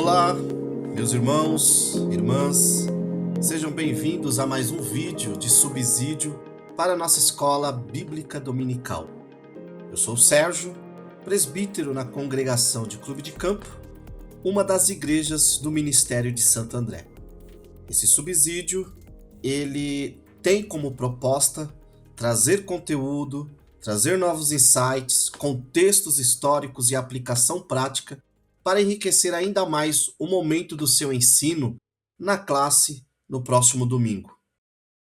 Olá, meus irmãos, irmãs, sejam bem-vindos a mais um vídeo de subsídio para a nossa escola bíblica dominical. Eu sou o Sérgio, presbítero na congregação de Clube de Campo, uma das igrejas do Ministério de Santo André. Esse subsídio, ele tem como proposta trazer conteúdo, trazer novos insights, contextos históricos e aplicação prática para enriquecer ainda mais o momento do seu ensino na classe no próximo domingo.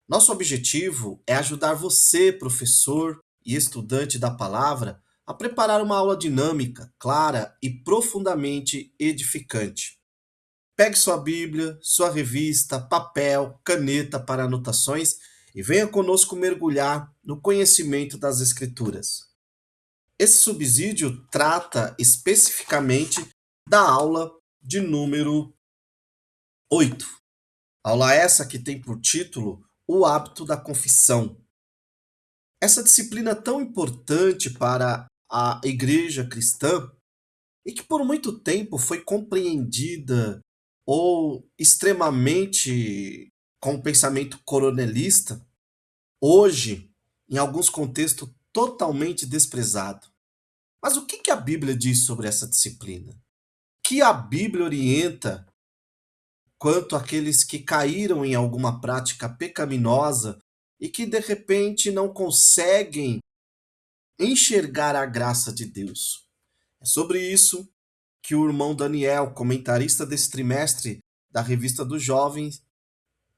Nosso objetivo é ajudar você, professor e estudante da palavra, a preparar uma aula dinâmica, clara e profundamente edificante. Pegue sua Bíblia, sua revista, papel, caneta para anotações e venha conosco mergulhar no conhecimento das Escrituras. Esse subsídio trata especificamente da aula de número 8. Aula essa que tem por título O Hábito da Confissão. Essa disciplina tão importante para a igreja cristã e que por muito tempo foi compreendida ou extremamente com o pensamento coronelista, hoje, em alguns contextos, totalmente desprezado. Mas o que a Bíblia diz sobre essa disciplina? Que a Bíblia orienta quanto àqueles que caíram em alguma prática pecaminosa e que de repente não conseguem enxergar a graça de Deus. É sobre isso que o irmão Daniel, comentarista desse trimestre da Revista dos Jovens,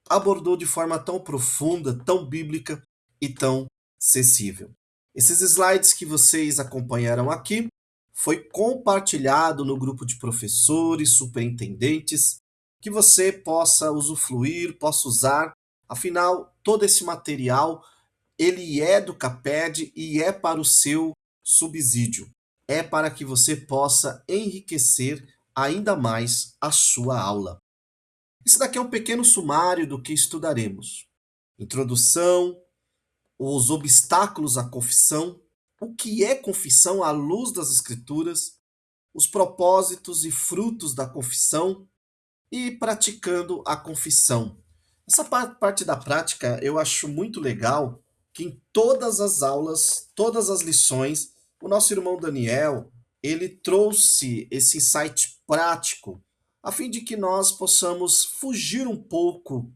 abordou de forma tão profunda, tão bíblica e tão acessível. Esses slides que vocês acompanharam aqui foi compartilhado no grupo de professores, superintendentes, que você possa usufruir, possa usar. Afinal, todo esse material, ele é do CAPED e é para o seu subsídio. É para que você possa enriquecer ainda mais a sua aula. Esse daqui é um pequeno sumário do que estudaremos. Introdução, os obstáculos à confissão, o que é confissão à luz das Escrituras, os propósitos e frutos da confissão e praticando a confissão. Essa parte da prática eu acho muito legal que em todas as aulas, todas as lições, o nosso irmão Daniel, ele trouxe esse insight prático a fim de que nós possamos fugir um pouco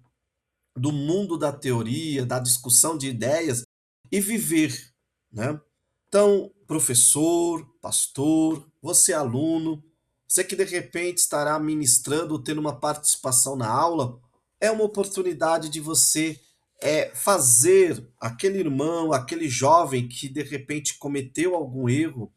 do mundo da teoria, da discussão de ideias e viver, né? Então, professor, pastor, você aluno, você que de repente estará ministrando, tendo uma participação na aula, é uma oportunidade de você fazer aquele irmão, aquele jovem que de repente cometeu algum erro,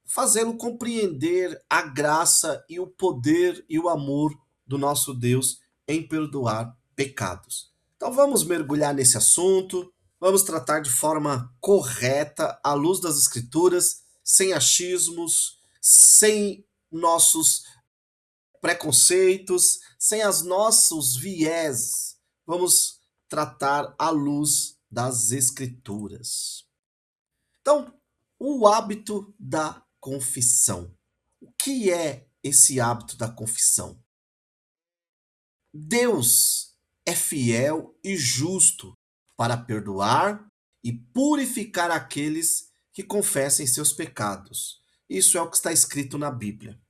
fazê-lo compreender a graça e o poder e o amor do nosso Deus em perdoar pecados. Então vamos mergulhar nesse assunto, vamos tratar de forma correta, à luz das Escrituras, sem achismos, sem nossos preconceitos, sem os nossos viés. Vamos tratar à luz das Escrituras. Então, o hábito da confissão. O que é esse hábito da confissão? Deus é fiel e justo para perdoar e purificar aqueles que confessem seus pecados. Isso é o que está escrito na Bíblia.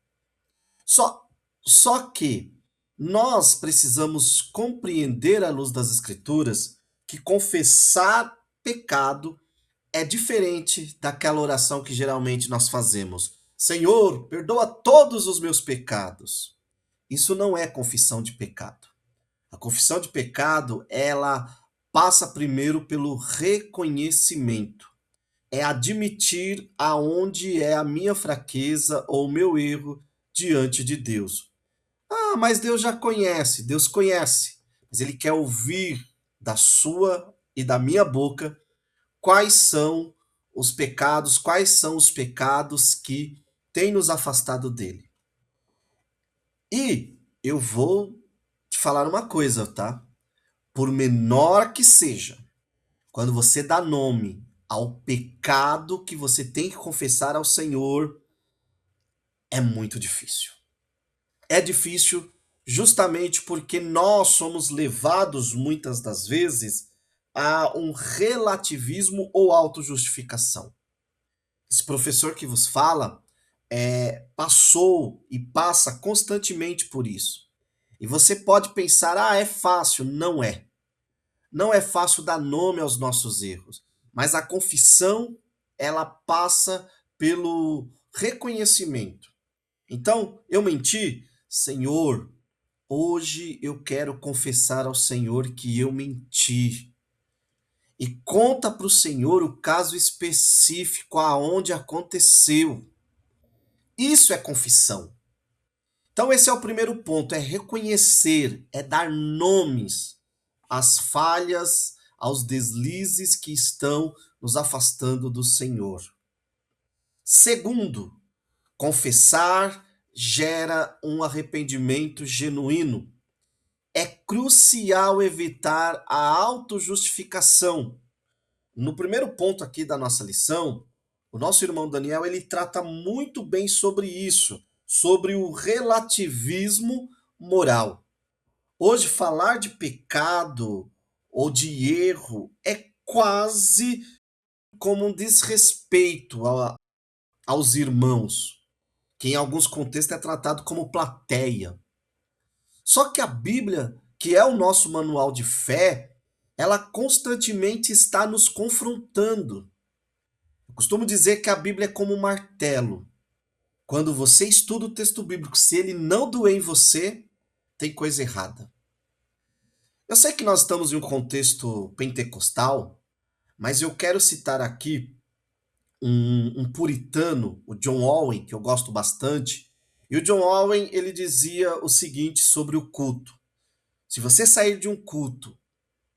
Só, só que nós precisamos compreender à luz das Escrituras que confessar pecado é diferente daquela oração que geralmente nós fazemos. Senhor, perdoa todos os meus pecados. Isso não é confissão de pecado. A confissão de pecado, ela passa primeiro pelo reconhecimento. É admitir aonde é a minha fraqueza ou o meu erro diante de Deus. Ah, mas Deus conhece, mas Ele quer ouvir da sua e da minha boca quais são os pecados que têm nos afastado dele. E eu vou te falar uma coisa, tá? Por menor que seja, quando você dá nome ao pecado que você tem que confessar ao Senhor, é muito difícil. É difícil justamente porque nós somos levados muitas das vezes a um relativismo ou autojustificação. Esse professor que vos fala passou e passa constantemente por isso. E você pode pensar, é fácil. Não é. Não é fácil dar nome aos nossos erros, mas a confissão, ela passa pelo reconhecimento. Então, eu menti? Senhor, hoje eu quero confessar ao Senhor que eu menti. E conta para o Senhor o caso específico aonde aconteceu. Isso é confissão. Então, esse é o primeiro ponto: é reconhecer, é dar nomes às falhas, aos deslizes que estão nos afastando do Senhor. Segundo, confessar gera um arrependimento genuíno. É crucial evitar a autojustificação. No primeiro ponto aqui da nossa lição, o nosso irmão Daniel, ele trata muito bem sobre isso, sobre o relativismo moral. Hoje, falar de pecado ou de erro é quase como um desrespeito aos irmãos, que em alguns contextos é tratado como plateia. Só que a Bíblia, que é o nosso manual de fé, ela constantemente está nos confrontando. Eu costumo dizer que a Bíblia é como um martelo. Quando você estuda o texto bíblico, se ele não doer em você, tem coisa errada. Eu sei que nós estamos em um contexto pentecostal, mas eu quero citar aqui um puritano, o John Owen, que eu gosto bastante. E o John Owen, ele dizia o seguinte sobre o culto: se você sair de um culto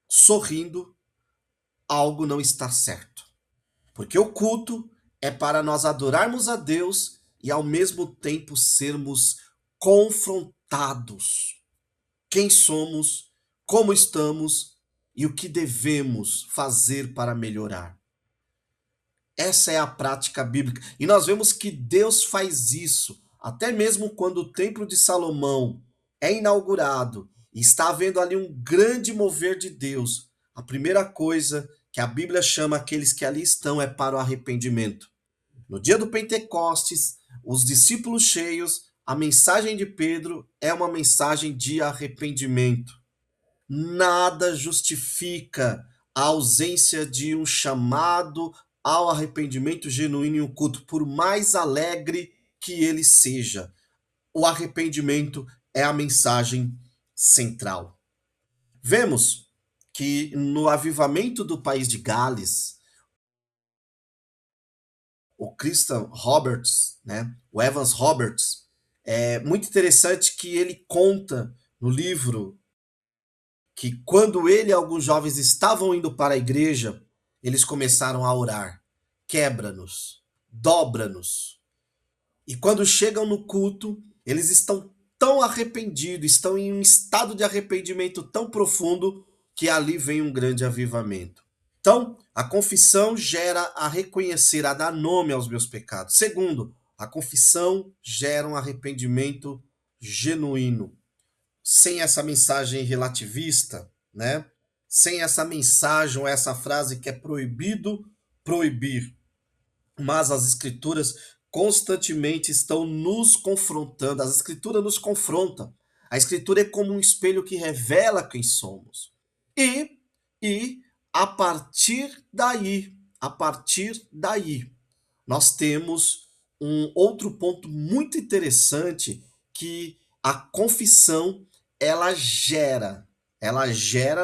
sorrindo, algo não está certo. Porque o culto é para nós adorarmos a Deus e ao mesmo tempo sermos confrontados. Quem somos, como estamos e o que devemos fazer para melhorar. Essa é a prática bíblica. E nós vemos que Deus faz isso, até mesmo quando o Templo de Salomão é inaugurado e está havendo ali um grande mover de Deus. A primeira coisa que a Bíblia chama aqueles que ali estão é para o arrependimento. No dia do Pentecostes, os discípulos cheios, a mensagem de Pedro é uma mensagem de arrependimento. Nada justifica a ausência de um chamado ao arrependimento genuíno em um culto, por mais alegre que ele seja. O arrependimento é a mensagem central. Vemos que no avivamento do país de Gales, o Christian Roberts, né, o Evans Roberts, é muito interessante que ele conta no livro que quando ele e alguns jovens estavam indo para a igreja, eles começaram a orar: quebra-nos, dobra-nos. E quando chegam no culto, eles estão tão arrependidos, estão em um estado de arrependimento tão profundo que ali vem um grande avivamento. Então, a confissão gera a reconhecer, a dar nome aos meus pecados. Segundo, a confissão gera um arrependimento genuíno. Sem essa mensagem relativista, né? Sem essa mensagem ou essa frase que é proibido proibir. Mas as escrituras constantemente estão nos confrontando. As escrituras nos confrontam. A escritura é como um espelho que revela quem somos. E, e a partir daí, nós temos um outro ponto muito interessante que a confissão ela gera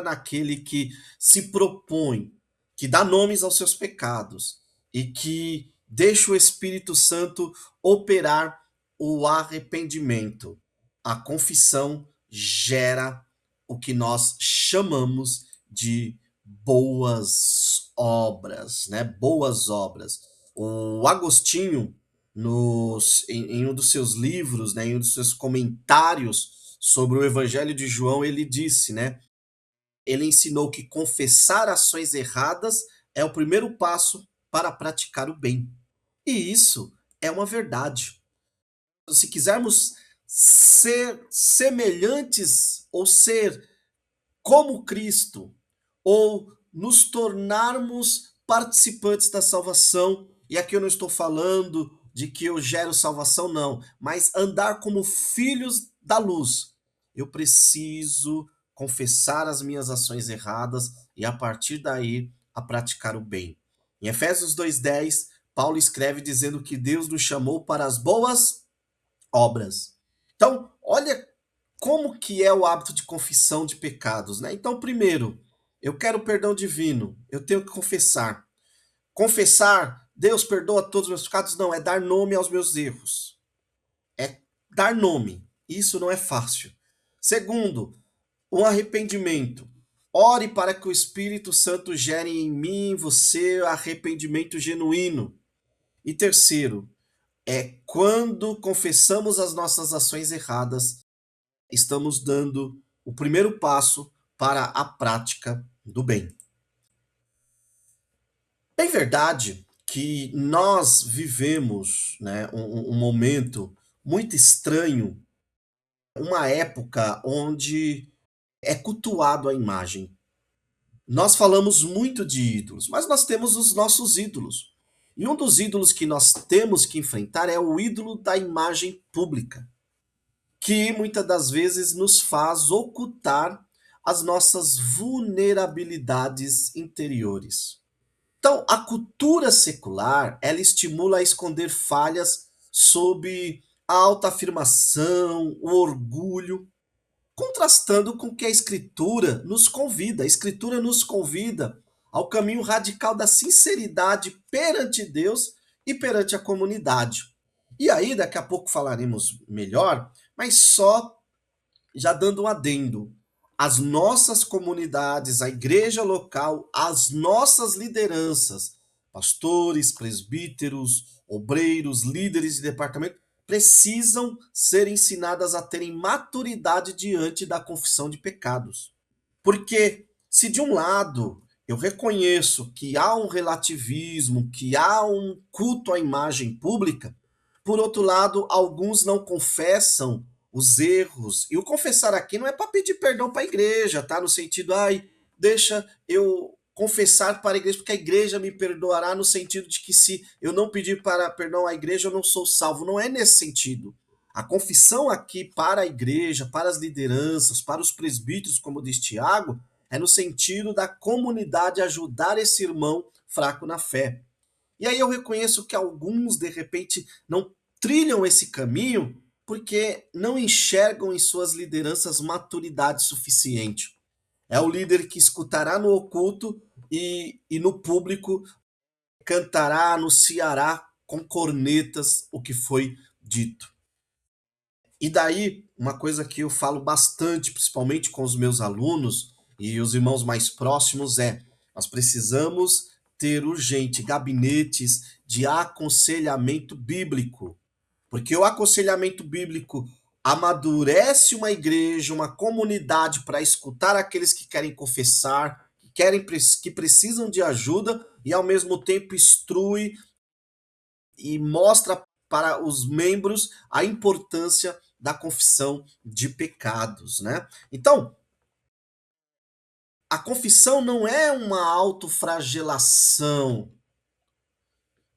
naquele que se propõe, que dá nomes aos seus pecados e que deixa o Espírito Santo operar o arrependimento. A confissão gera o que nós chamamos de boas obras, né? Boas obras. O Agostinho, em um dos seus livros, né, em um dos seus comentários sobre o Evangelho de João, ele disse, né? Ele ensinou que confessar ações erradas é o primeiro passo para praticar o bem. E isso é uma verdade. Se quisermos ser semelhantes ou ser como Cristo, ou nos tornarmos participantes da salvação. E aqui eu não estou falando de que eu gero salvação, não, mas andar como filhos da luz. Eu preciso confessar as minhas ações erradas e a partir daí a praticar o bem. Em Efésios 2:10, Paulo escreve dizendo que Deus nos chamou para as boas obras. Então, olha como que é o hábito de confissão de pecados, né? Então, primeiro, eu quero perdão divino, eu tenho que confessar. Confessar, Deus perdoa todos os meus pecados? Não, é dar nome aos meus erros. É dar nome. Isso não é fácil. Segundo, o arrependimento. Ore para que o Espírito Santo gere em mim e em você arrependimento genuíno. E terceiro, é quando confessamos as nossas ações erradas, estamos dando o primeiro passo para a prática do bem. É verdade que nós vivemos, né, um momento muito estranho, uma época onde é cultuado a imagem. Nós falamos muito de ídolos, mas nós temos os nossos ídolos. E um dos ídolos que nós temos que enfrentar é o ídolo da imagem pública, que muitas das vezes nos faz ocultar as nossas vulnerabilidades interiores. Então, a cultura secular, ela estimula a esconder falhas sob a autoafirmação, o orgulho, contrastando com o que a escritura nos convida. A escritura nos convida ao caminho radical da sinceridade perante Deus e perante a comunidade. E aí, daqui a pouco falaremos melhor, mas só já dando um adendo. As nossas comunidades, a igreja local, as nossas lideranças, pastores, presbíteros, obreiros, líderes de departamento, precisam ser ensinadas a terem maturidade diante da confissão de pecados. Porque se de um lado eu reconheço que há um relativismo, que há um culto à imagem pública, por outro lado, alguns não confessam os erros. E o confessar aqui não é para pedir perdão para a igreja, tá? No sentido, ai, deixa eu confessar para a igreja, porque a igreja me perdoará, no sentido de que se eu não pedir para perdão à igreja, eu não sou salvo. Não é nesse sentido. A confissão aqui para a igreja, para as lideranças, para os presbíteros, como diz Tiago, é no sentido da comunidade ajudar esse irmão fraco na fé. E aí eu reconheço que alguns, de repente, não trilham esse caminho porque não enxergam em suas lideranças maturidade suficiente. É o líder que escutará no oculto e no público cantará, anunciará com cornetas o que foi dito. E daí, uma coisa que eu falo bastante, principalmente com os meus alunos e os irmãos mais próximos, é: nós precisamos ter urgente gabinetes de aconselhamento bíblico. Porque o aconselhamento bíblico amadurece uma igreja, uma comunidade para escutar aqueles que querem confessar, que precisam de ajuda e ao mesmo tempo instrui e mostra para os membros a importância da confissão de pecados, né? Então, a confissão não é uma autoflagelação.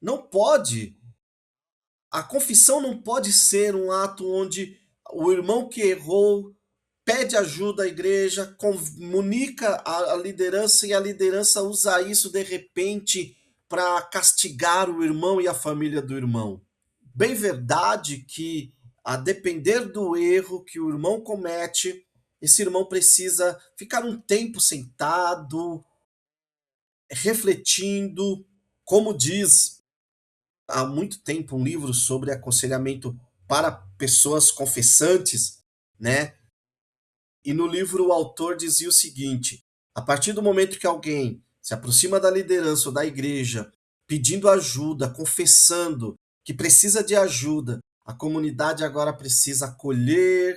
Não pode. A confissão não pode ser um ato onde o irmão que errou pede ajuda à igreja, comunica à liderança e a liderança usa isso de repente para castigar o irmão e a família do irmão. Bem verdade que, a depender do erro que o irmão comete, esse irmão precisa ficar um tempo sentado, refletindo, como diz há muito tempo um livro sobre aconselhamento para pessoas confessantes, né? E no livro o autor dizia o seguinte: a partir do momento que alguém se aproxima da liderança ou da igreja, pedindo ajuda, confessando que precisa de ajuda, a comunidade agora precisa acolher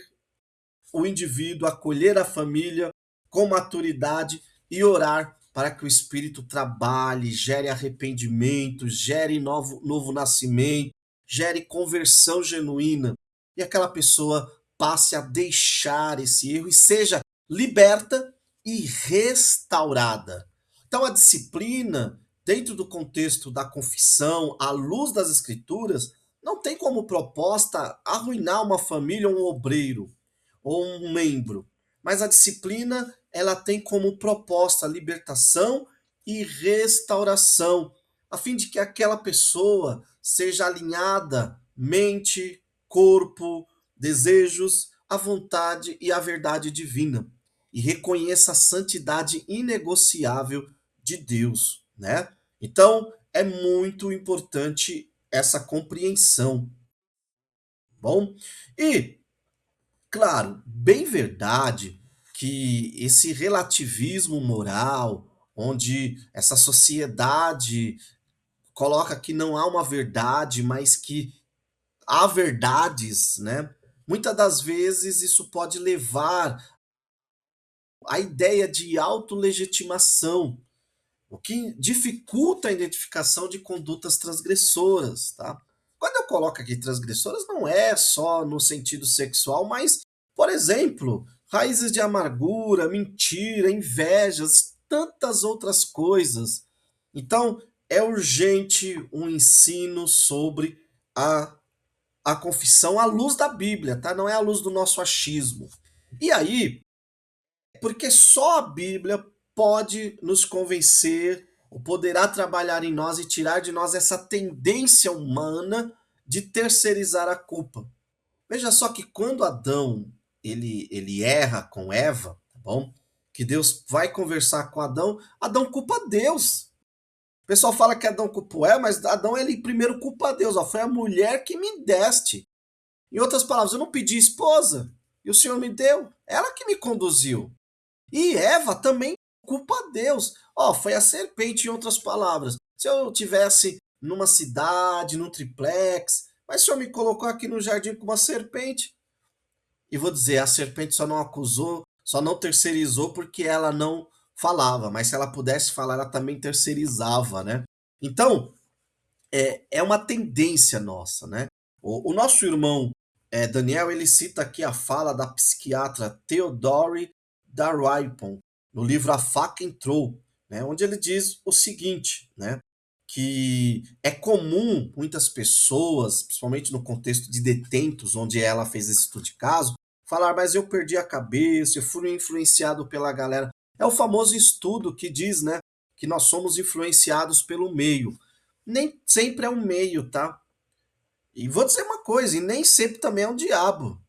o indivíduo, acolher a família com maturidade e orar para que o Espírito trabalhe, gere arrependimento, gere novo nascimento, gere conversão genuína. e aquela pessoa passe a deixar esse erro e seja liberta e restaurada. Então, a disciplina, dentro do contexto da confissão, à luz das Escrituras, não tem como proposta arruinar uma família ou um obreiro ou um membro. Mas a disciplina, ela tem como proposta a libertação e restauração, a fim de que aquela pessoa seja alinhada mente, corpo, desejos, a vontade e a verdade divina e reconheça a santidade inegociável de Deus, né? Então, é muito importante essa compreensão, bom? E claro, bem verdade que esse relativismo moral, onde essa sociedade coloca que não há uma verdade, mas que há verdades, né? Muitas das vezes isso pode levar à ideia de autolegitimação, o que dificulta a identificação de condutas transgressoras, tá? Quando eu coloco aqui transgressoras, não é só no sentido sexual, mas, por exemplo, raízes de amargura, mentira, invejas, tantas outras coisas. Então, é urgente um ensino sobre a, a confissão à luz da Bíblia, tá? Não é à luz do nosso achismo. E aí, porque só a Bíblia pode nos convencer, ou poderá trabalhar em nós e tirar de nós essa tendência humana de terceirizar a culpa. Veja só que quando Adão ele erra com Eva, tá bom? Que Deus vai conversar com Adão, Adão culpa Deus. O pessoal fala que Adão culpou Eva, mas Adão ele primeiro culpa Deus. Ó, foi a mulher que me deste. Em outras palavras, eu não pedi esposa e o Senhor me deu. Ela que me conduziu. E Eva também culpa a Deus. Ó, foi a serpente, em outras palavras. Se eu tivesse numa cidade, num triplex, mas o senhor me colocou aqui no jardim com uma serpente. E vou dizer, a serpente só não acusou, só não terceirizou porque ela não falava, mas se ela pudesse falar, ela também terceirizava, né? Então, é uma tendência nossa, né? O nosso irmão Daniel, ele cita aqui a fala da psiquiatra Theodore Darwipon, no livro A Faca Entrou, né? Onde ele diz o seguinte, né? Que é comum muitas pessoas, principalmente no contexto de detentos, onde ela fez esse estudo de caso, falar, mas eu perdi a cabeça, eu fui influenciado pela galera. É o famoso estudo que diz, né, que nós somos influenciados pelo meio. Nem sempre é um meio, tá? E vou dizer uma coisa, e nem sempre também é um diabo.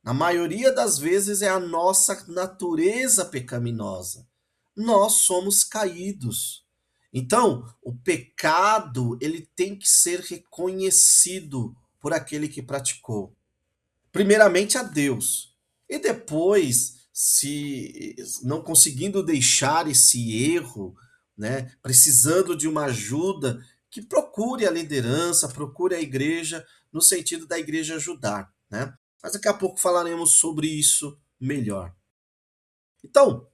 Na maioria das vezes é a nossa natureza pecaminosa. Nós somos caídos. Então, o pecado, ele tem que ser reconhecido por aquele que praticou. Primeiramente a Deus. E depois, se não conseguindo deixar esse erro, né, precisando de uma ajuda, que procure a liderança, procure a igreja, no sentido da igreja ajudar, né? Mas daqui a pouco falaremos sobre isso melhor. Então,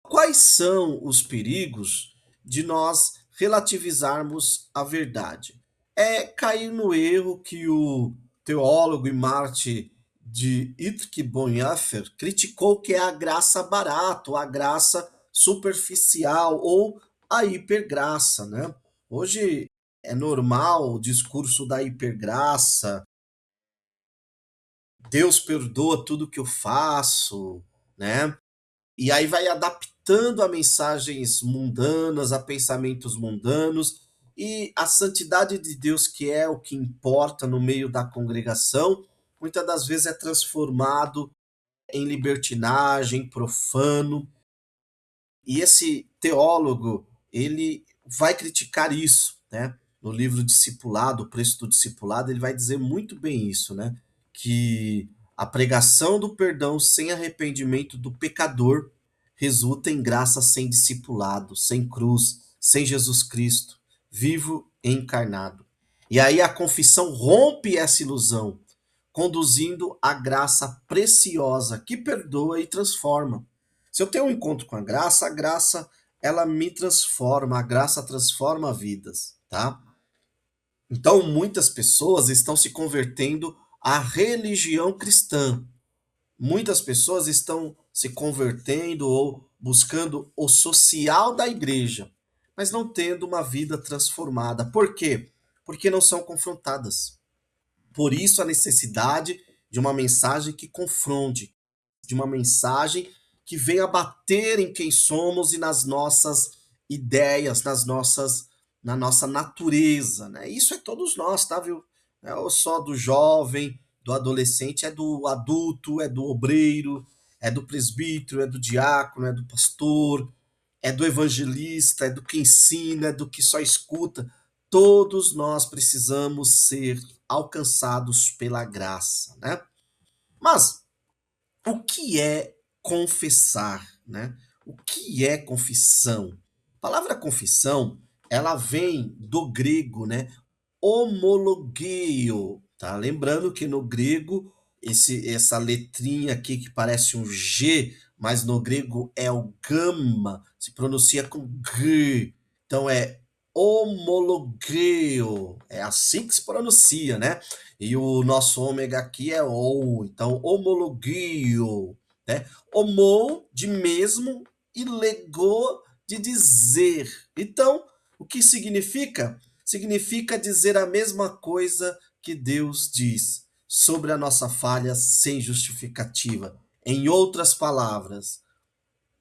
quais são os perigos de nós relativizarmos a verdade? É cair no erro que o teólogo e mártir de Dietrich Bonhoeffer criticou, que é a graça barata, ou a graça superficial, ou a hipergraça, né? Hoje é normal o discurso da hipergraça, Deus perdoa tudo que eu faço, né? E aí vai adaptando a mensagens mundanas, a pensamentos mundanos, e a santidade de Deus, que é o que importa no meio da congregação, muitas das vezes é transformado em libertinagem, profano. E esse teólogo, ele vai criticar isso, né? No livro Discipulado, o preço do discipulado, ele vai dizer muito bem isso, né? Que a pregação do perdão sem arrependimento do pecador resulta em graça sem discipulado, sem cruz, sem Jesus Cristo, vivo e encarnado. E aí a confissão rompe essa ilusão, conduzindo à graça preciosa que perdoa e transforma. Se eu tenho um encontro com a graça ela me transforma, a graça transforma vidas, tá? Então muitas pessoas estão se convertendo a religião cristã. Muitas pessoas estão se convertendo ou buscando o social da igreja, mas não tendo uma vida transformada. Por quê? Porque não são confrontadas. Por isso a necessidade de uma mensagem que confronte, de uma mensagem que venha bater em quem somos e nas nossas ideias, na nossa natureza, né? Isso é todos nós, tá, viu? Não é só do jovem, do adolescente, é do adulto, é do obreiro, é do presbítero, é do diácono, é do pastor, é do evangelista, é do que ensina, é do que só escuta. Todos nós precisamos ser alcançados pela graça, né? Mas o que é confessar, né? O que é confissão? A palavra confissão, ela vem do grego, né? Homologeo, tá? Lembrando que no grego essa letrinha aqui que parece um G, mas no grego é o gama, se pronuncia com G. Então é homologeo, é assim que se pronuncia, né? E o nosso ômega aqui é O, então homologio, né? Homo de mesmo e lego de dizer. Então, o que significa? Significa dizer a mesma coisa que Deus diz sobre a nossa falha sem justificativa. Em outras palavras,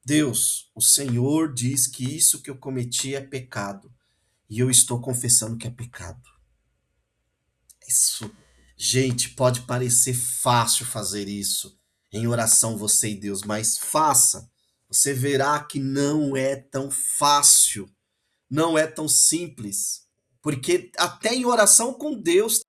Deus, o Senhor, diz que isso que eu cometi é pecado e eu estou confessando que é pecado. Isso, gente, pode parecer fácil fazer isso em oração você e Deus, mas faça. Você verá que não é tão fácil, não é tão simples, porque até em oração com Deus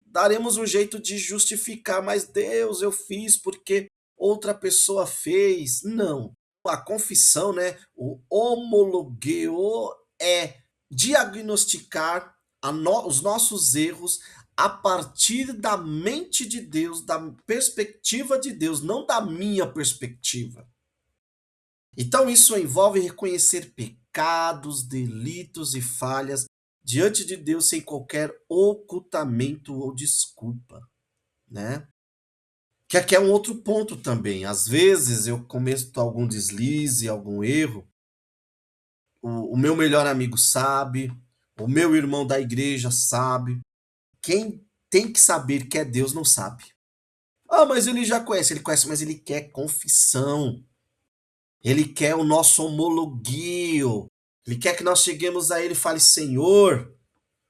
daremos um jeito de justificar, mas Deus, eu fiz porque outra pessoa fez. Não. A confissão, né, o homologeo é diagnosticar os nossos erros a partir da mente de Deus, da perspectiva de Deus, não da minha perspectiva. Então, isso envolve reconhecer pecados, delitos e falhas diante de Deus sem qualquer ocultamento ou desculpa, né? Que aqui é um outro ponto também. Às vezes eu cometo algum deslize, algum erro, o meu melhor amigo sabe, o meu irmão da igreja sabe. Quem tem que saber que é Deus não sabe. Ah, mas ele já conhece, ele conhece, mas ele quer confissão. Ele quer o nosso homologio. Ele quer que nós cheguemos a ele e fale: Senhor,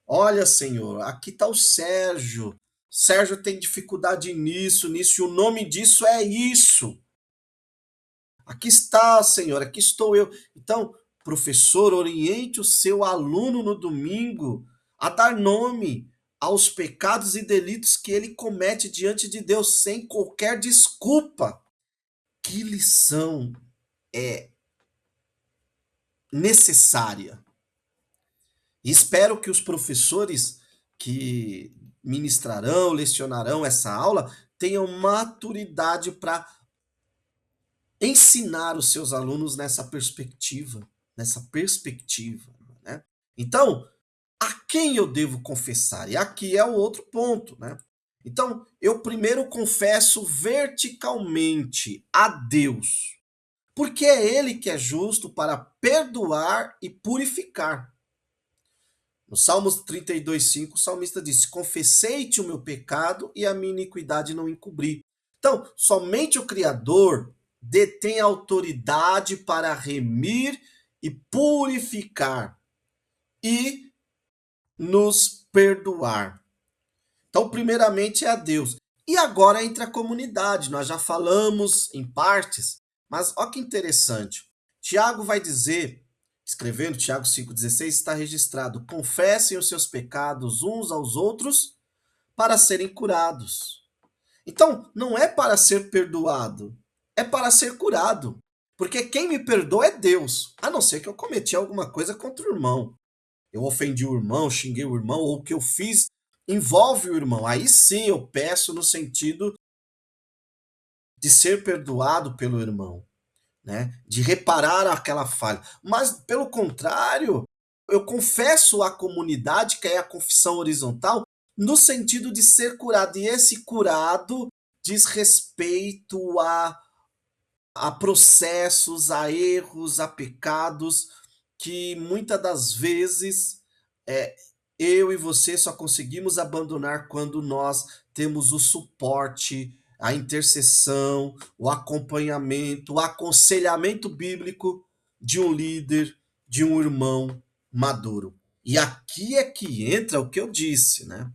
olha, Senhor, aqui está o Sérgio. Sérgio tem dificuldade nisso, nisso, e o nome disso é isso. Aqui está, Senhor, aqui estou eu. Então, professor, oriente o seu aluno no domingo a dar nome aos pecados e delitos que ele comete diante de Deus sem qualquer desculpa. Que lição é necessária. E espero que os professores que ministrarão, lecionarão essa aula tenham maturidade para ensinar os seus alunos nessa perspectiva, né? Então, a quem eu devo confessar? E aqui é o outro ponto, né? Então, eu primeiro confesso verticalmente a Deus, porque é Ele que é justo para perdoar e purificar. No Salmos 32:5, o salmista diz: Confessei-te o meu pecado e a minha iniquidade não encobri. Então, somente o Criador detém autoridade para remir e purificar e nos perdoar. Então, primeiramente é a Deus. E agora entra a comunidade. Nós já falamos em partes, mas olha que interessante. Tiago vai dizer, escrevendo Tiago 5,16, está registrado: confessem os seus pecados uns aos outros para serem curados. Então, não é para ser perdoado, é para ser curado. Porque quem me perdoa é Deus, a não ser que eu cometi alguma coisa contra o irmão. Eu ofendi o irmão, xinguei o irmão, ou o que eu fiz envolve o irmão. Aí sim eu peço no sentido de ser perdoado pelo irmão, né? De reparar aquela falha. Mas, pelo contrário, eu confesso à comunidade, que é a confissão horizontal, no sentido de ser curado. E esse curado diz respeito a processos, a erros, a pecados que muitas das vezes é, eu e você só conseguimos abandonar quando nós temos o suporte, a intercessão, o acompanhamento, o aconselhamento bíblico de um líder, de um irmão maduro. E aqui é que entra o que eu disse, né?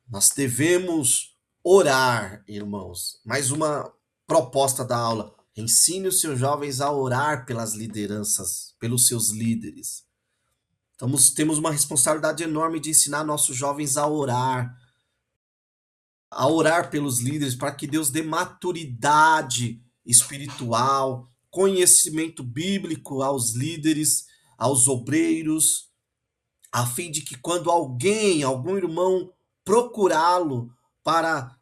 Nós devemos orar, irmãos. Mais uma proposta da aula. Ensine os seus jovens a orar pelas lideranças, pelos seus líderes. Temos uma responsabilidade enorme de ensinar nossos jovens a orar pelos líderes, para que Deus dê maturidade espiritual, conhecimento bíblico aos líderes, aos obreiros, a fim de que quando algum irmão procurá-lo para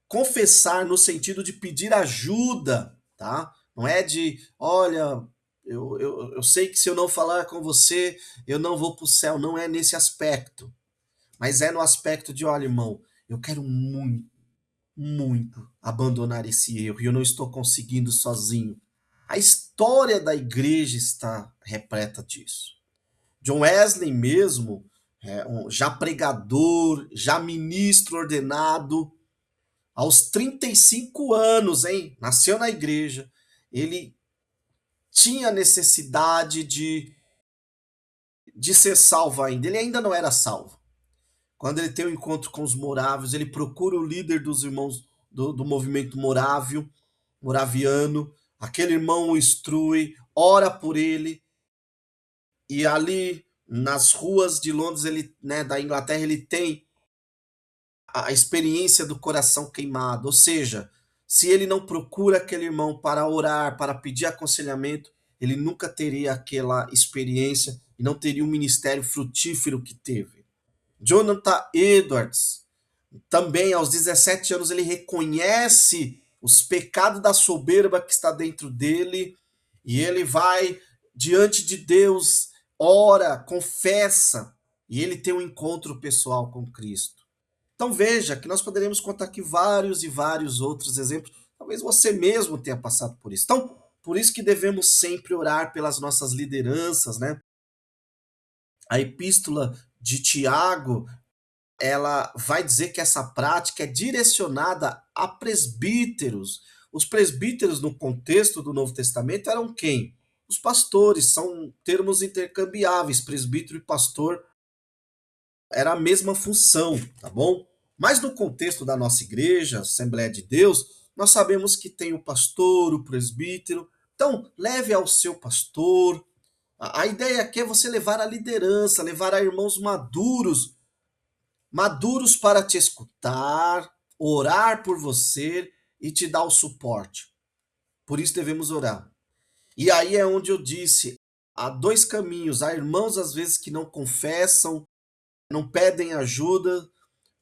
confessar no sentido de pedir ajuda, tá? Não é de, olha, eu sei que se eu não falar com você, eu não vou para o céu. Não é nesse aspecto. Mas é no aspecto de, olha, irmão, eu quero muito, muito abandonar esse erro e eu não estou conseguindo sozinho. A história da igreja está repleta disso. John Wesley mesmo, já pregador, já ministro ordenado, aos 35 anos, hein? Nasceu na igreja. Ele tinha necessidade de ser salvo ainda. Ele ainda não era salvo. Quando ele tem o um encontro com os morávios, ele procura o líder dos irmãos do movimento moraviano. Aquele irmão o instrui, ora por ele. E ali nas ruas de Londres, da Inglaterra, ele tem a experiência do coração queimado, ou seja, se ele não procura aquele irmão para orar, para pedir aconselhamento, ele nunca teria aquela experiência e não teria o ministério frutífero que teve. Jonathan Edwards, também aos 17 anos, ele reconhece os pecados da soberba que está dentro dele e ele vai diante de Deus, ora, confessa e ele tem um encontro pessoal com Cristo. Então veja que nós poderíamos contar aqui vários e vários outros exemplos. Talvez você mesmo tenha passado por isso. Então, por isso que devemos sempre orar pelas nossas lideranças, né? A epístola de Tiago, ela vai dizer que essa prática é direcionada a presbíteros. Os presbíteros no contexto do Novo Testamento eram quem? Os pastores, são termos intercambiáveis, presbítero e pastor era a mesma função, tá bom? Mas no contexto da nossa igreja, Assembleia de Deus, nós sabemos que tem o pastor, o presbítero. Então, leve ao seu pastor. A ideia aqui é você levar a liderança, levar a irmãos maduros, maduros para te escutar, orar por você e te dar o suporte. Por isso devemos orar. E aí é onde eu disse, há dois caminhos. Há irmãos às vezes que não confessam, não pedem ajuda,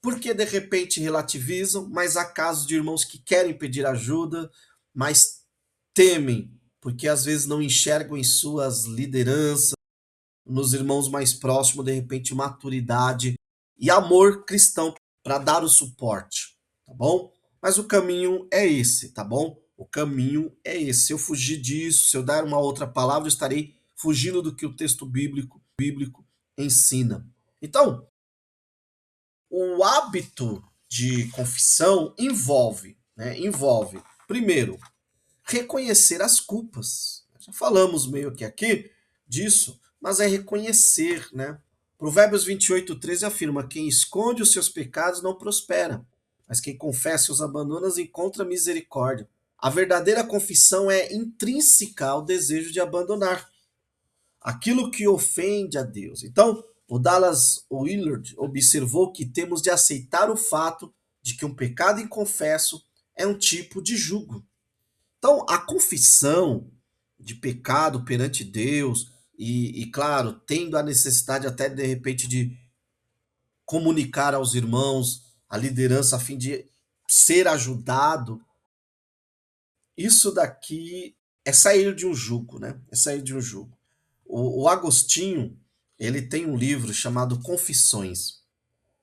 porque de repente relativizam, mas há casos de irmãos que querem pedir ajuda, mas temem, porque às vezes não enxergam em suas lideranças, nos irmãos mais próximos, de repente, maturidade e amor cristão para dar o suporte, tá bom? Mas o caminho é esse, tá bom? O caminho é esse. Se eu fugir disso, se eu dar uma outra palavra, eu estarei fugindo do que o texto bíblico ensina. Então, o hábito de confissão envolve, primeiro, reconhecer as culpas. Já falamos meio que aqui disso, mas é reconhecer, né? Provérbios 28:13 afirma: quem esconde os seus pecados não prospera, mas quem confessa os abandonos encontra misericórdia. A verdadeira confissão é intrínseca ao desejo de abandonar aquilo que ofende a Deus. Então, o Dallas Willard observou que temos de aceitar o fato de que um pecado inconfesso é um tipo de jugo. Então, a confissão de pecado perante Deus, claro, tendo a necessidade até de repente de comunicar aos irmãos, a liderança, a fim de ser ajudado, isso daqui é sair de um jugo, né? É sair de um jugo. O Agostinho, ele tem um livro chamado Confissões.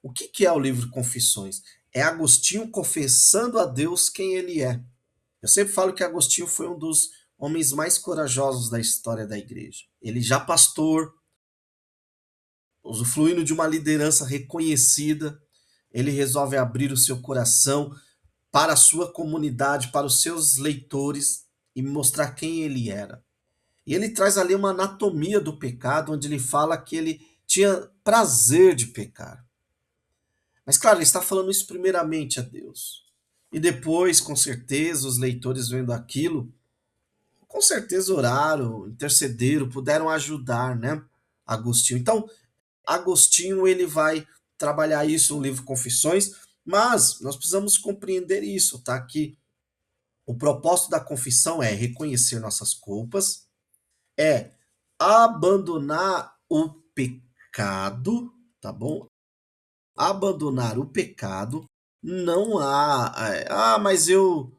O que que é o livro Confissões? É Agostinho confessando a Deus quem ele é. Eu sempre falo que Agostinho foi um dos homens mais corajosos da história da igreja. Ele já pastor, usufruindo de uma liderança reconhecida, ele resolve abrir o seu coração para a sua comunidade, para os seus leitores e mostrar quem ele era. E ele traz ali uma anatomia do pecado, onde ele fala que ele tinha prazer de pecar. Mas, claro, ele está falando isso primeiramente a Deus. E depois, com certeza, os leitores vendo aquilo, com certeza oraram, intercederam, puderam ajudar, né, Agostinho. Então, Agostinho ele vai trabalhar isso no livro Confissões, mas nós precisamos compreender isso, tá? Que o propósito da confissão é reconhecer nossas culpas, é abandonar o pecado, tá bom? Abandonar o pecado, não há, mas eu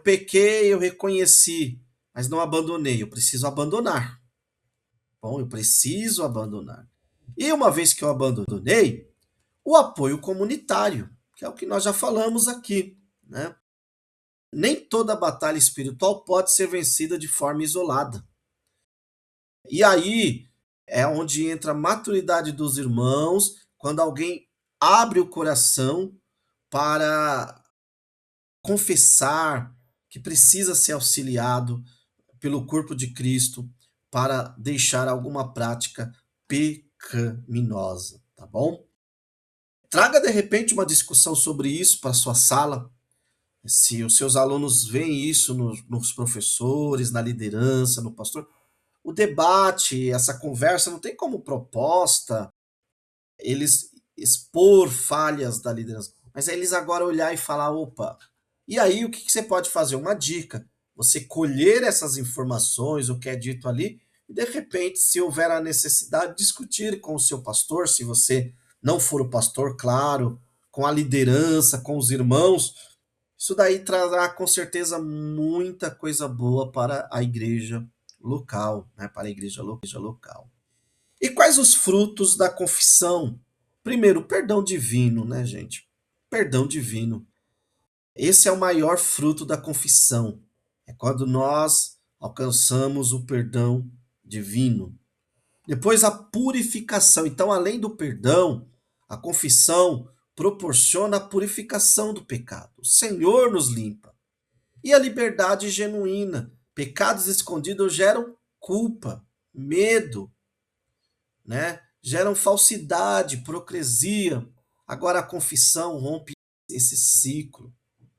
pequei, eu reconheci, mas não abandonei, eu preciso abandonar. Bom, eu preciso abandonar. E uma vez que eu abandonei, o apoio comunitário, que é o que nós já falamos aqui, né? Nem toda batalha espiritual pode ser vencida de forma isolada. E aí é onde entra a maturidade dos irmãos, quando alguém abre o coração para confessar que precisa ser auxiliado pelo corpo de Cristo para deixar alguma prática pecaminosa, tá bom? Traga de repente uma discussão sobre isso para sua sala. Se os seus alunos veem isso nos professores, na liderança, no pastor, o debate, essa conversa não tem como proposta eles expor falhas da liderança, mas é eles agora olhar e falar, opa, e aí o que que você pode fazer? Uma dica, você colher essas informações, o que é dito ali, e de repente, se houver a necessidade, discutir com o seu pastor, se você não for o pastor, claro, com a liderança, com os irmãos, isso daí trará com certeza muita coisa boa para a igreja local, né? Para a igreja local. E quais os frutos da confissão? Primeiro, o perdão divino, né, gente? Perdão divino. Esse é o maior fruto da confissão. É quando nós alcançamos o perdão divino. Depois, a purificação. Então, além do perdão, a confissão proporciona a purificação do pecado. O Senhor nos limpa. E a liberdade genuína. Pecados escondidos geram culpa, medo, né? Geram falsidade, hipocrisia. Agora a confissão rompe esse ciclo,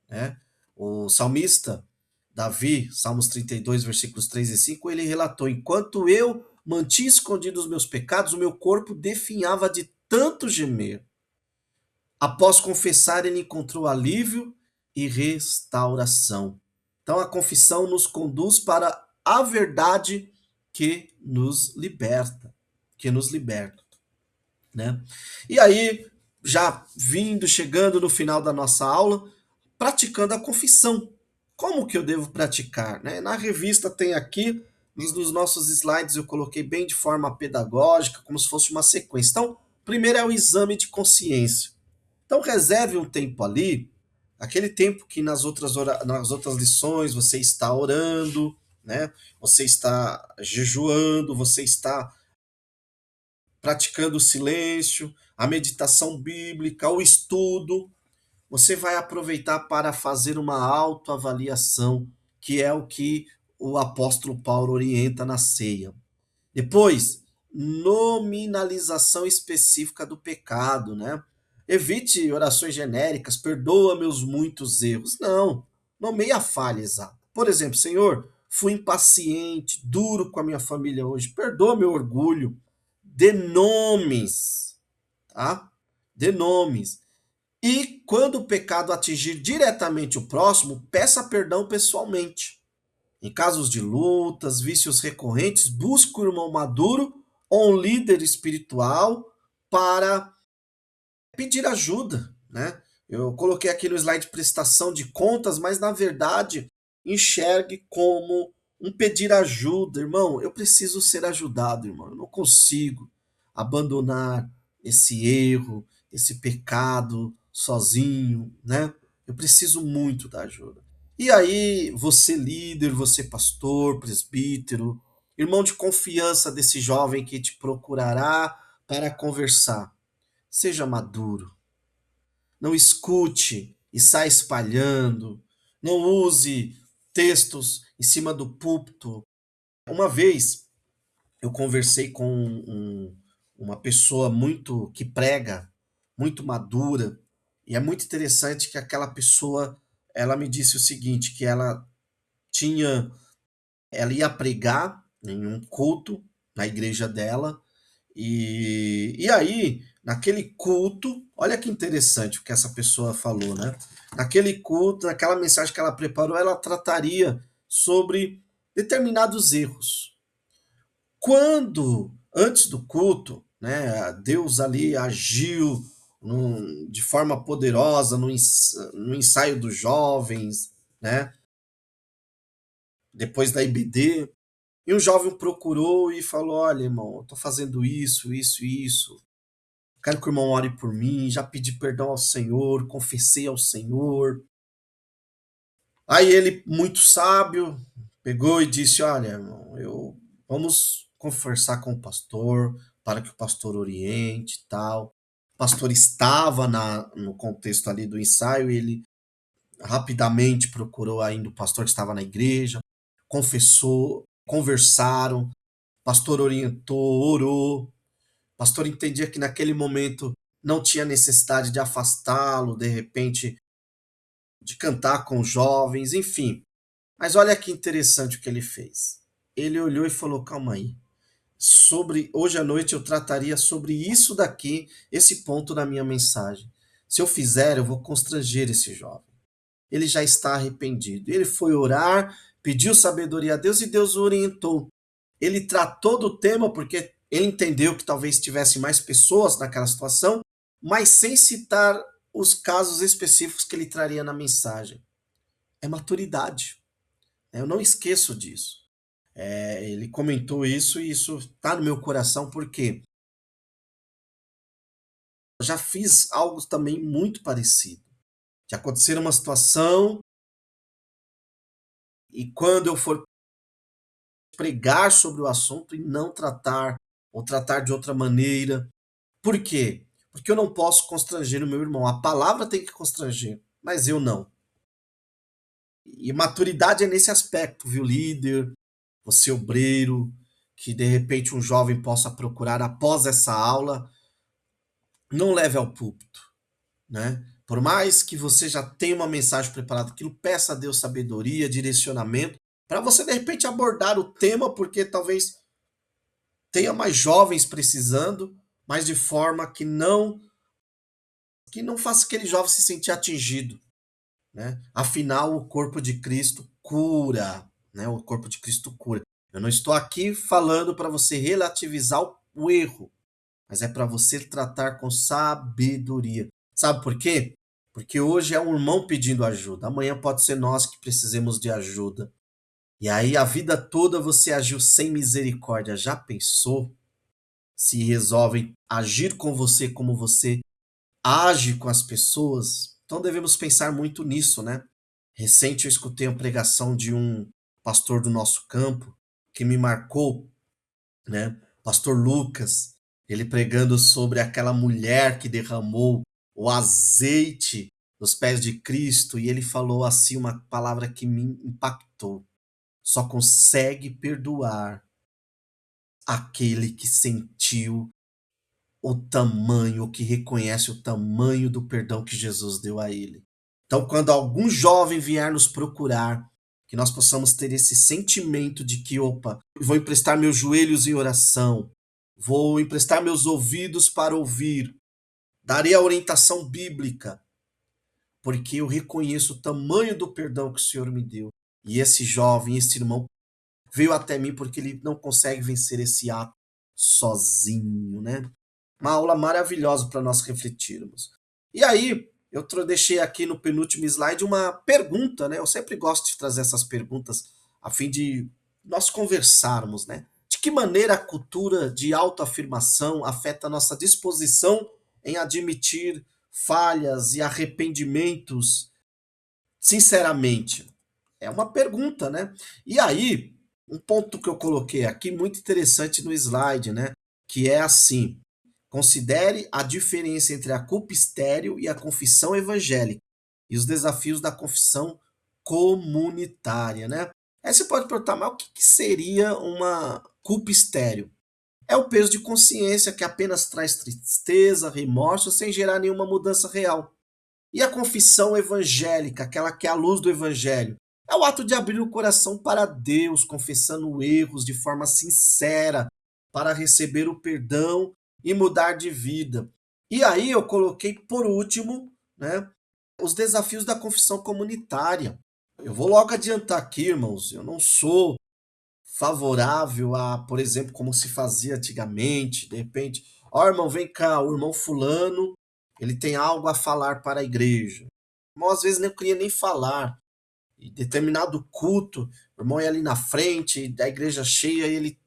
né? O salmista Davi, Salmos 32, versículos 3 e 5, ele relatou: Enquanto eu mantinha escondidos os meus pecados, o meu corpo definhava de tanto gemer. Após confessar, ele encontrou alívio e restauração. Então a confissão nos conduz para a verdade que nos liberta, né? E aí, já vindo, chegando no final da nossa aula, praticando a confissão. Como que eu devo praticar, né? Na revista tem aqui, nos nossos slides eu coloquei bem de forma pedagógica, como se fosse uma sequência. Então, primeiro é o exame de consciência. Então, reserve um tempo ali, aquele tempo que nas outras lições você está orando, né? Você está jejuando, você está praticando o silêncio, a meditação bíblica, o estudo, você vai aproveitar para fazer uma autoavaliação, que é o que o apóstolo Paulo orienta na ceia. Depois, nominalização específica do pecado, né? Evite orações genéricas, perdoa meus muitos erros. Não, nomeie a falha exata. Por exemplo, Senhor, fui impaciente, duro com a minha família hoje, perdoa meu orgulho. Dê nomes, tá? Dê nomes. E quando o pecado atingir diretamente o próximo, peça perdão pessoalmente. Em casos de lutas, vícios recorrentes, busque um irmão maduro ou um líder espiritual para pedir ajuda, né? Eu coloquei aqui no slide prestação de contas, mas na verdade enxergue como um pedir ajuda, irmão. Eu preciso ser ajudado, irmão. Eu não consigo abandonar esse erro, esse pecado sozinho, né? Eu preciso muito da ajuda. E aí, você líder, você pastor, presbítero, irmão de confiança desse jovem que te procurará para conversar, seja maduro. Não escute e saia espalhando. Não use textos em cima do púlpito. Uma vez eu conversei com uma pessoa muito que prega, muito madura, e é muito interessante que aquela pessoa, ela me disse o seguinte, que tinha, ela ia pregar em um culto na igreja dela, e aí, naquele culto, olha que interessante o que essa pessoa falou, né? Naquele culto, naquela mensagem que ela preparou, ela trataria sobre determinados erros. Quando, antes do culto, né, Deus ali agiu de forma poderosa no ensaio dos jovens, né, depois da IBD, e um jovem procurou e falou: Olha, irmão, eu estou fazendo isso, isso, isso. Quero que o irmão ore por mim. Já pedi perdão ao Senhor, confessei ao Senhor. Aí ele, muito sábio, pegou e disse: Olha, irmão, vamos conversar com o pastor para que o pastor oriente e tal. O pastor estava no contexto ali do ensaio, e ele rapidamente procurou ainda o pastor que estava na igreja, confessou, conversaram, o pastor orientou, orou. O pastor entendia que naquele momento não tinha necessidade de afastá-lo, de repente, de cantar com os jovens, enfim. Mas olha que interessante o que ele fez. Ele olhou e falou: Calma aí. Hoje à noite eu trataria sobre isso daqui, esse ponto da minha mensagem. Se eu fizer, eu vou constranger esse jovem. Ele já está arrependido. Ele foi orar, pediu sabedoria a Deus e Deus o orientou. Ele tratou do tema porque ele entendeu que talvez tivesse mais pessoas naquela situação, mas sem citar os casos específicos que ele traria na mensagem. É maturidade. Eu não esqueço disso. Ele comentou isso e isso está no meu coração porque eu já fiz algo também muito parecido. De acontecer uma situação e quando eu for pregar sobre o assunto e não tratar, ou tratar de outra maneira. Por quê? Porque eu não posso constranger o meu irmão. A palavra tem que constranger, mas eu não. E maturidade é nesse aspecto, viu, líder? Você obreiro, que de repente um jovem possa procurar após essa aula, não leve ao púlpito, né? Por mais que você já tenha uma mensagem preparada, aquilo peça a Deus sabedoria, direcionamento, para você de repente abordar o tema, porque talvez tenha mais jovens precisando, mas de forma que não faça aquele jovem se sentir atingido, né? Afinal, o corpo de Cristo cura, né? O corpo de Cristo cura. Eu não estou aqui falando para você relativizar o erro, mas é para você tratar com sabedoria. Sabe por quê? Porque hoje é um irmão pedindo ajuda, amanhã pode ser nós que precisemos de ajuda. E aí a vida toda você agiu sem misericórdia. Já pensou se resolvem agir com você como você age com as pessoas? Então devemos pensar muito nisso, né? Recente eu escutei uma pregação de um pastor do nosso campo que me marcou, né? Pastor Lucas, ele pregando sobre aquela mulher que derramou o azeite nos pés de Cristo e ele falou assim uma palavra que me impactou. Só consegue perdoar aquele que sentiu o tamanho, que reconhece o tamanho do perdão que Jesus deu a ele. Então, quando algum jovem vier nos procurar, que nós possamos ter esse sentimento de que, opa, vou emprestar meus joelhos em oração, vou emprestar meus ouvidos para ouvir, darei a orientação bíblica, porque eu reconheço o tamanho do perdão que o Senhor me deu. E esse jovem, esse irmão, veio até mim porque ele não consegue vencer esse ato sozinho, né? Uma aula maravilhosa para nós refletirmos. E aí, deixei aqui no penúltimo slide uma pergunta, né? Eu sempre gosto de trazer essas perguntas a fim de nós conversarmos, né? De que maneira a cultura de autoafirmação afeta a nossa disposição em admitir falhas e arrependimentos sinceramente? É uma pergunta, né? E aí, um ponto que eu coloquei aqui muito interessante no slide, né? Que é assim: considere a diferença entre a culpa estéril e a confissão evangélica e os desafios da confissão comunitária, né? Aí você pode perguntar, mas o que que seria uma culpa estéril? É o peso de consciência que apenas traz tristeza, remorso, sem gerar nenhuma mudança real. E a confissão evangélica, aquela que é a luz do evangelho, é o ato de abrir o coração para Deus, confessando erros de forma sincera, para receber o perdão e mudar de vida. E aí eu coloquei por último, né, os desafios da confissão comunitária. Eu vou logo adiantar aqui, irmãos, eu não sou favorável a, por exemplo, como se fazia antigamente, de repente, ó, irmão, vem cá, o irmão fulano, ele tem algo a falar para a igreja. O irmão às vezes não queria nem falar. Em determinado culto, o irmão ia ali na frente, da igreja cheia, e ele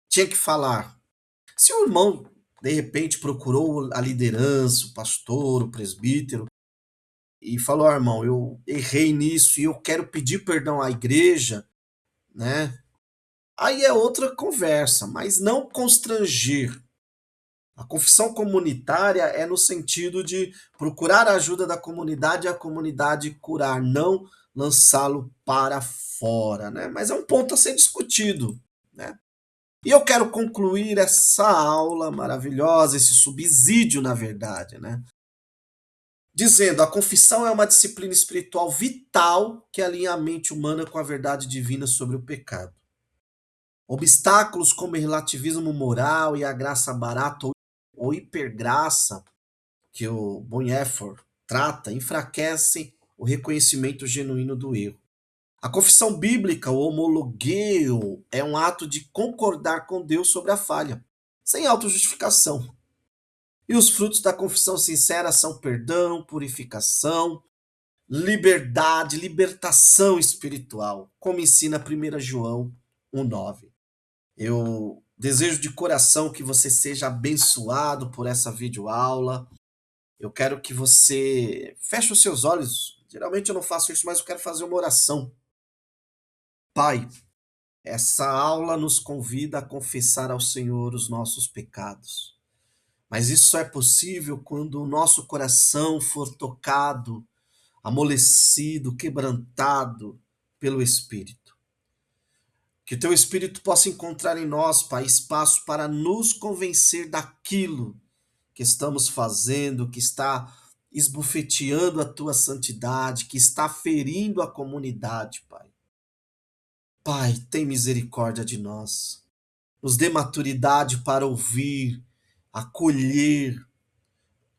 tinha que falar. Se o irmão, de repente, procurou a liderança, o pastor, o presbítero, e falou, ó, irmão, eu errei nisso e eu quero pedir perdão à igreja, né? Aí é outra conversa, mas não constranger. A confissão comunitária é no sentido de procurar a ajuda da comunidade e a comunidade curar, não lançá-lo para fora, né? Mas é um ponto a ser discutido, né? E eu quero concluir essa aula maravilhosa, esse subsídio, na verdade, né? Dizendo, a confissão é uma disciplina espiritual vital que alinha a mente humana com a verdade divina sobre o pecado. Obstáculos como o relativismo moral e a graça barata ou hipergraça, que o Bonhoeffer trata, enfraquecem o reconhecimento genuíno do erro. A confissão bíblica, o homologueo, é um ato de concordar com Deus sobre a falha, sem autojustificação. E os frutos da confissão sincera são perdão, purificação, liberdade, libertação espiritual, como ensina 1 João 1,9. Eu desejo de coração que você seja abençoado por essa videoaula. Eu quero que você feche os seus olhos. Geralmente eu não faço isso, mas eu quero fazer uma oração. Pai, essa aula nos convida a confessar ao Senhor os nossos pecados. Mas isso só é possível quando o nosso coração for tocado, amolecido, quebrantado pelo Espírito. Que o teu Espírito possa encontrar em nós, Pai, espaço para nos convencer daquilo que estamos fazendo, que está esbofeteando a tua santidade, que está ferindo a comunidade, Pai. Pai, tem misericórdia de nós. Nos dê maturidade para ouvir, acolher,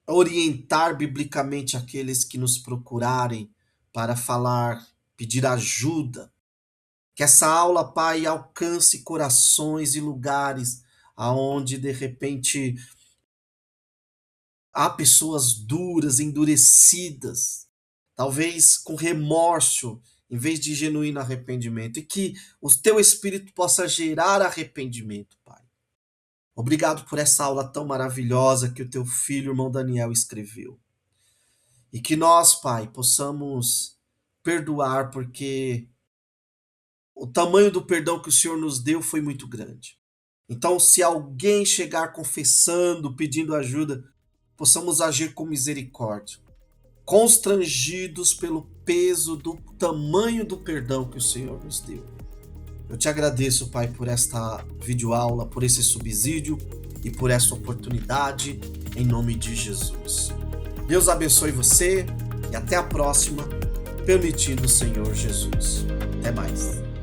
orientar biblicamente aqueles que nos procurarem para falar, pedir ajuda. Que essa aula, Pai, alcance corações e lugares aonde de repente há pessoas duras, endurecidas, talvez com remorso, em vez de genuíno arrependimento, e que o teu Espírito possa gerar arrependimento, Pai. Obrigado por essa aula tão maravilhosa que o teu filho, irmão Daniel, escreveu. E que nós, Pai, possamos perdoar, porque o tamanho do perdão que o Senhor nos deu foi muito grande. Então, se alguém chegar confessando, pedindo ajuda, possamos agir com misericórdia, constrangidos pelo peso do tamanho do perdão que o Senhor nos deu. Eu te agradeço, Pai, por esta videoaula, por esse subsídio e por essa oportunidade, em nome de Jesus. Deus abençoe você e até a próxima, permitindo o Senhor Jesus. Até mais.